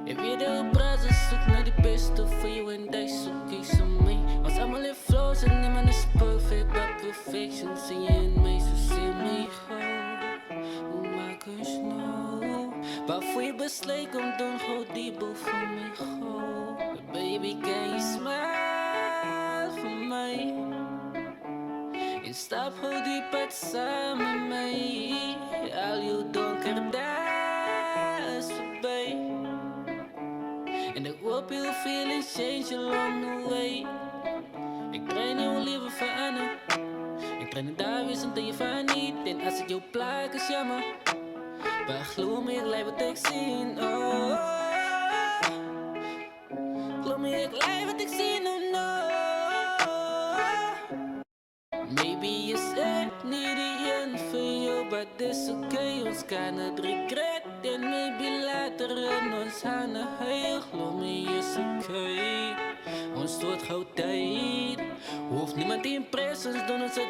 Everyday brother zoek naar die beste voor jou en die zoek kies om mij. Ons allemaal in flows en niemand is perfect, but perfection zie je in mij, zo zie mij gauw. Hoe maak een snow? Waarvoor je besluit om doen, hou die boel voor mij gauw. Baby, can you smile voor mij? En stap hou die pad samen met mij. Al je donker dagen is voorbij. En ik hoop je feelings change along the way. Ik train jouw leven veranderen. Ik train het daar weer zodat je van niet. En als ik jou plaag is jammer. Maar geloof me, ik lijf wat ik zie. Oh. Geloof me, ik lijf wat ik zie. Oh no. Maybe you said niet die end voor jou, but it's okay. Ons kan het regret en maybe later in ons handen heel. Geloof me, is okay. Ons wordt gauw tijd. Hoeft niemand in presence doen ons het.